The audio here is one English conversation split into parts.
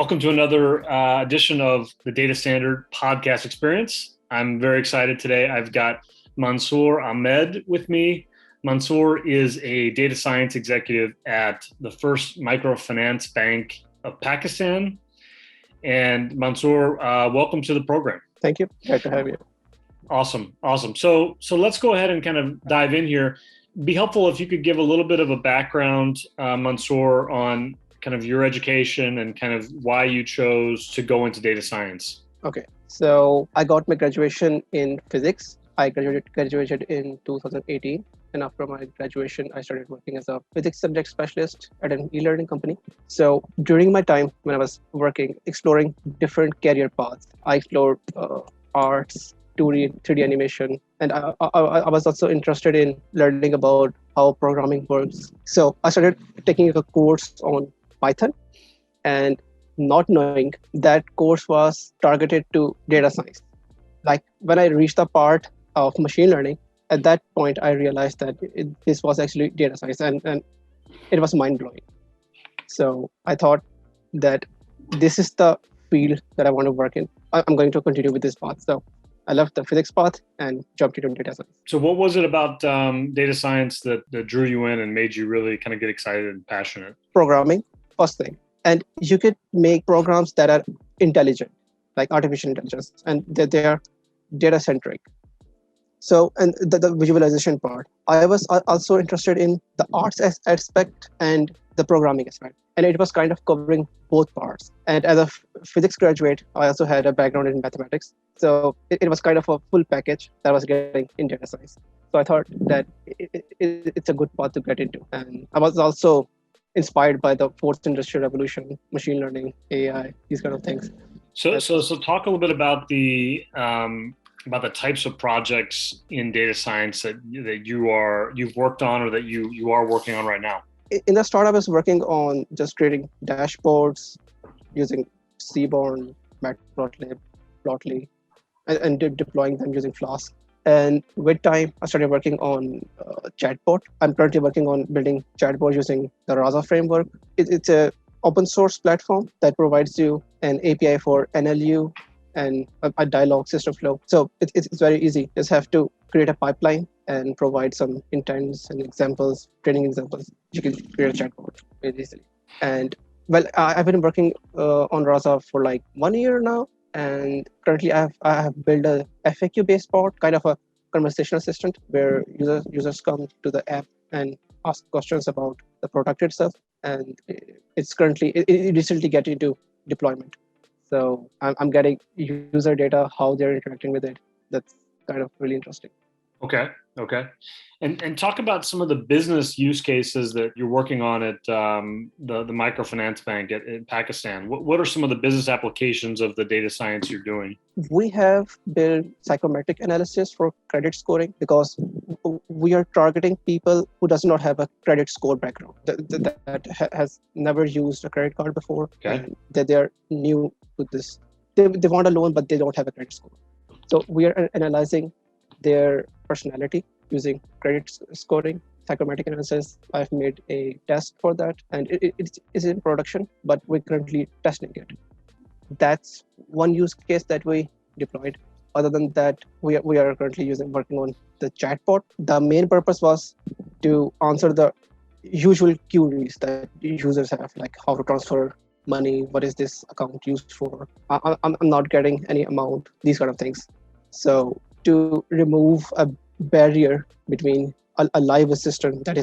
Welcome to another edition of the Data Standard Podcast Experience. I'm very excited today. I've got Mansoor Ahmad with me. Mansoor is a data science executive at the first microfinance bank of Pakistan. And Mansoor, welcome to the program. Thank you. Glad to have you. Awesome. So let's go ahead and kind of dive in here. Be helpful if you could give a little bit of a background, Mansoor, on kind of your education and kind of why you chose to go into data science. Okay. So I got my graduation in physics. I graduated in 2018. And after my graduation, I started working as a physics subject specialist at an e-learning company. So during my time when I was working, exploring different career paths, I explored arts, 3D animation, and I was also interested in learning about how programming works. So I started taking a course on Python, and not knowing that course was targeted to data science. Like when I reached the part of machine learning, at that point I realized that this was actually data science, and it was mind-blowing. So I thought that this is the field that I want to work in. I'm going to continue with this path. So I left the physics path and jumped into data science. So what was it about data science that drew you in and made you really kind of get excited and passionate? Programming, first thing. And you could make programs that are intelligent, like artificial intelligence, and that they are data-centric. So, and the visualization part. I was also interested in the arts aspect and the programming aspect. And it was kind of covering both parts. And as a physics graduate, I also had a background in mathematics. So it was kind of a full package that I was getting in data science. So I thought that it's a good path to get into. And I was also inspired by the fourth industrial revolution, machine learning, AI, these kind of things. So talk a little bit about the types of projects in data science that you've worked on or that you are working on right now. In the start, I was working on just creating dashboards using Seaborn, Matplotlib, Plotly, and deploying them using Flask. And with time, I started working on chatbot. I'm currently working on building chatbot using the Rasa framework. It's a open source platform that provides you an API for NLU and a dialogue system flow. So it's very easy. Just have to create a pipeline and provide some intents and examples, training examples. You can create a chatbot very easily. And well, I've been working on Rasa for like 1 year now. And currently I have built a FAQ-based bot, kind of a conversation assistant where users come to the app and ask questions about the product itself. And it recently get into deployment. So I'm getting user data, how they're interacting with it. That's kind of really interesting. Okay. And talk about some of the business use cases that you're working on at the microfinance bank in Pakistan. What are some of the business applications of the data science you're doing? We have built psychometric analysis for credit scoring because we are targeting people who does not have a credit score background, that has never used a credit card before, and that they are new to this. They want a loan, but they don't have a credit score. So we are analyzing their personality using credit scoring, psychometric analysis. I've made a test for that, and it is in production, but we're currently testing it. That's one use case that we deployed. Other than that, we are currently working on the chatbot. The main purpose was to answer the usual queries that users have, like how to transfer money, what is this account used for, I'm not getting any amount, these kind of things. So to remove a barrier between a live assistant that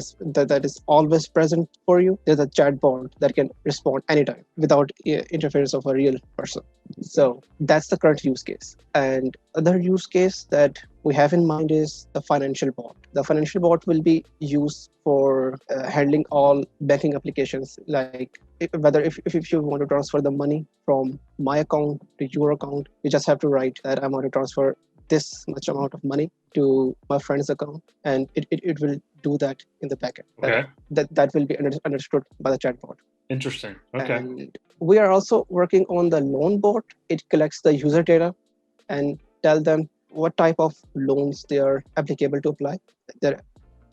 is always present for you, there's a chatbot that can respond anytime without interference of a real person. So that's the current use case. And other use case that we have in mind is the financial bot. The financial bot will be used for handling all banking applications, like if you want to transfer the money from my account to your account, you just have to write that I want to transfer this much amount of money to my friend's account, and it will do that in the backend. Okay. That will be understood by the chatbot. Interesting. Okay. And we are also working on the loan bot. It collects the user data and tell them what type of loans they are applicable to apply. They're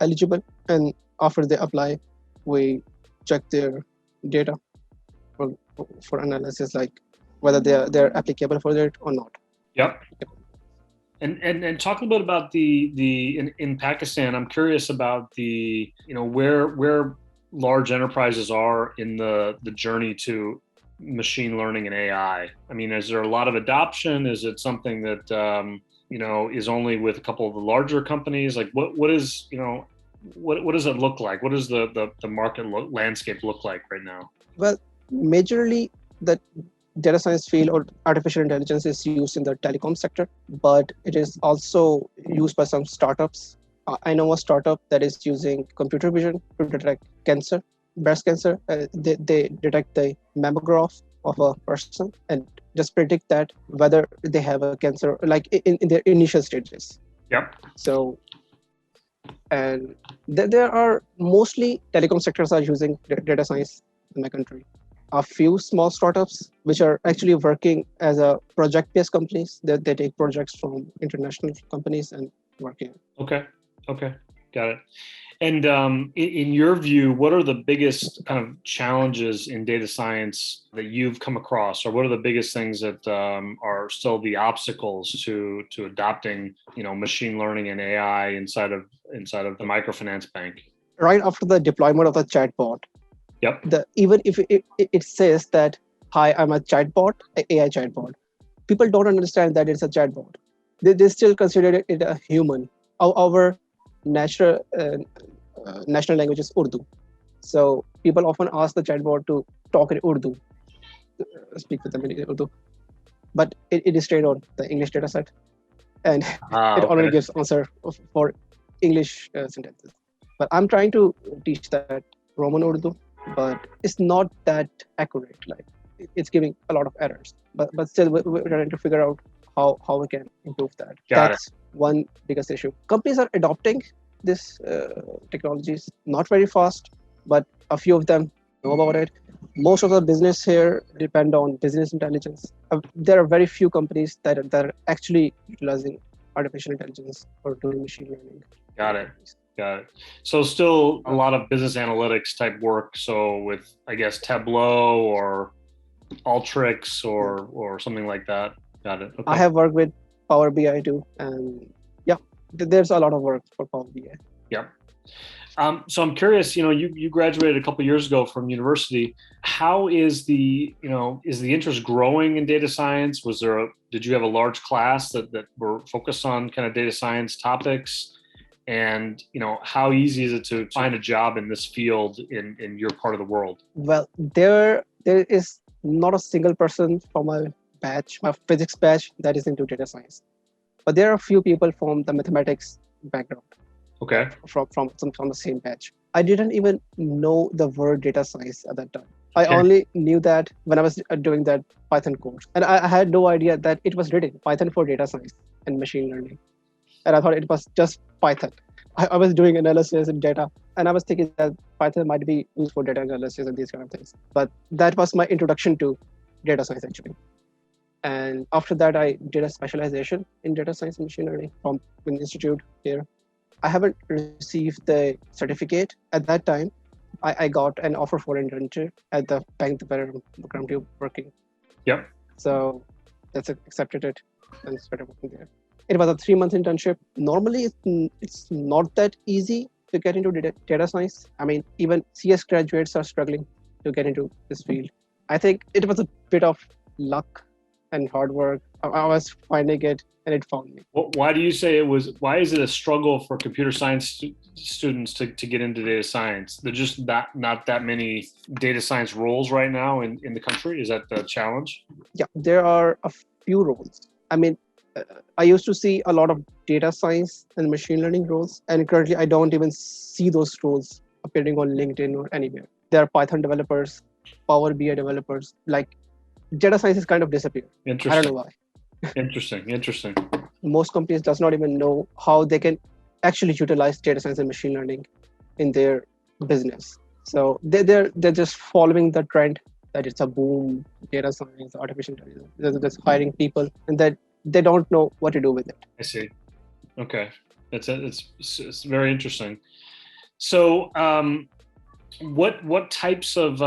eligible, and after they apply, we check their data for analysis, like whether they're applicable for it or not. Yep. And talk a little bit about the in Pakistan. I'm curious about the where large enterprises are in the journey to machine learning and AI. I mean, is there a lot of adoption? Is it something that is only with a couple of the larger companies? Like what is what does it look like? What does the market landscape look like right now? Well, majorly the data science field or artificial intelligence is used in the telecom sector, but it is also used by some startups. I know a startup that is using computer vision to detect cancer, breast cancer. They detect the mammograph of a person and just predict that whether they have a cancer, like in their initial stages. Yep. So, and there are mostly telecom sectors are using data science in my country. A few small startups which are actually working as a project-based companies. They take projects from international companies and working. Okay. Got it. And in your view, what are the biggest kind of challenges in data science that you've come across, or what are the biggest things that are still the obstacles to adopting, machine learning and AI inside of the microfinance bank? Right after the deployment of the chatbot, yep. Even if it says that, "Hi, I'm a chatbot, AI chatbot," people don't understand that it's a chatbot. They still consider it a human. Our natural national language is Urdu. So people often ask the chatbot to talk in Urdu, speak with them in Urdu. But it is trained on the English data set, and it already gives answer for English sentences. But I'm trying to teach that Roman Urdu, but it's not that accurate. Like it's giving a lot of errors. But still, we're trying to figure out how we can improve that. That's one biggest issue. Companies are adopting this technologies not very fast, but a few of them know about it. Most of the business here depend on business intelligence. There are very few companies that are actually utilizing artificial intelligence or doing machine learning. Got it. So still a lot of business analytics type work. So with, I guess, Tableau or Alteryx or something like that. Got it. Okay. I have worked with Power BI too, and yeah, there's a lot of work for Power BI. Yep. So I'm curious, you graduated a couple of years ago from university. How is the interest growing in data science? Did you have a large class that were focused on kind of data science topics? And, how easy is it to find a job in this field in your part of the world? Well, there is not a single person from my physics batch that is into data science. But there are a few people from the mathematics background. Okay. From the same batch. I didn't even know the word data science at that time. I only knew that when I was doing that Python course. And I had no idea that it was written Python for data science and machine learning. And I thought it was just Python. I was doing analysis and data, and I was thinking that Python might be used for data analysis and these kind of things. But that was my introduction to data science actually. And after that, I did a specialization in data science and machine learning from an institute here. I haven't received the certificate at that time. I got an offer for an internship at the bank where I'm currently working. Yep. So that's accepted it and started working there. It was a 3-month internship. Normally, it's not that easy to get into data science. I mean, even CS graduates are struggling to get into this field. I think it was a bit of luck and hard work. I was finding it, and it found me. Why do you say it was? Why is it a struggle for computer science students to get into data science? There's just not that many data science roles right now in the country. Is that the challenge? Yeah, there are a few roles. I mean, I used to see a lot of data science and machine learning roles, and currently I don't even see those roles appearing on LinkedIn or anywhere. There are Python developers, Power BI developers. Like, data science has kind of disappeared. Interesting. I don't know why. Interesting. Most companies does not even know how they can actually utilize data science and machine learning in their business. So they're just following the trend that it's a boom, data science, artificial intelligence. They're just hiring people, and that they don't know what to do with it. I see. Okay, it's very interesting. So What types of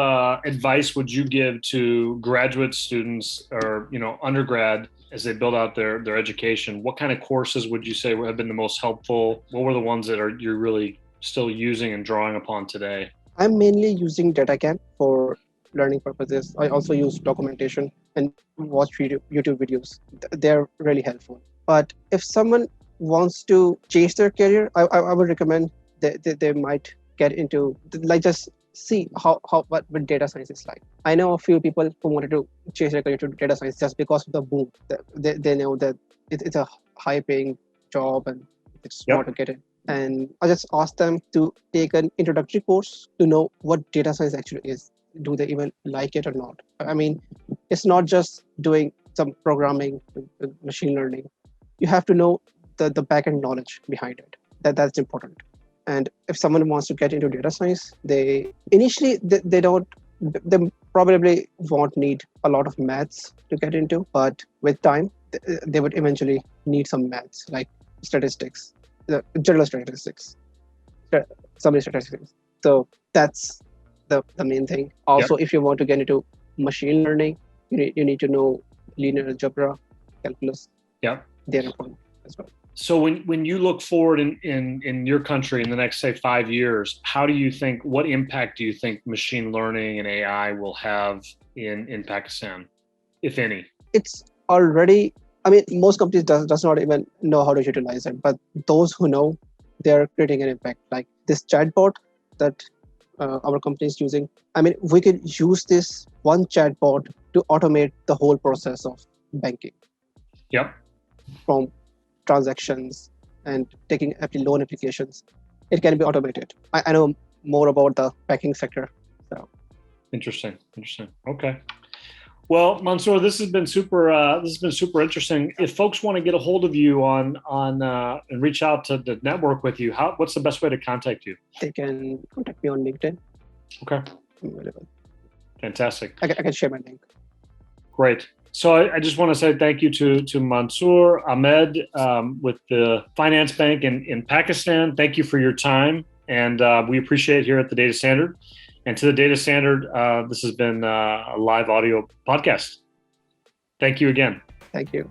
advice would you give to graduate students or undergrad as they build out their education? What kind of courses would you say have been the most helpful? What were the ones that you're really still using and drawing upon today? I'm mainly using DataCamp for learning purposes. I also use documentation and watch YouTube videos. They're really helpful. But if someone wants to change their career, I would recommend they might get into, like, just see what data science is like. I know a few people who wanted to change their career to data science just because of the boom. They know that it's a high paying job and it's Yep. smart to get in. And I just asked them to take an introductory course to know what data science actually is. Do they even like it or not? I mean, it's not just doing some programming with machine learning. You have to know the backend knowledge behind it. That's important. And if someone wants to get into data science, they initially they don't they probably won't need a lot of maths to get into, but with time they would eventually need some maths like statistics, general statistics, summary statistics. So that's the main thing. Yep. Also, if you want to get into machine learning, you need to know linear algebra, calculus. Yep. They're important as well. So when you look forward in your country in the next, say, 5 years, what impact do you think machine learning and AI will have in Pakistan, if any? It's already, I mean, most companies does not even know how to utilize it, but those who know, they're creating an impact. Like this chatbot that our company is using. I mean, we could use this one chatbot to automate the whole process of banking. Yep. From transactions and taking loan applications. It can be automated. I know more about the banking sector. So Interesting. Okay. Well, Mansoor, this has been super. This has been super interesting. If folks want to get a hold of you on and reach out to network with you, what's the best way to contact you? they can contact me on LinkedIn. Okay. I'm available. Fantastic. I can share my link. Great. So I just want to say thank you to Mansoor Ahmad with the Finance Bank in Pakistan. Thank you for your time, and we appreciate it here at the Data Standard. And to the Data Standard, this has been a live audio podcast. Thank you again. Thank you.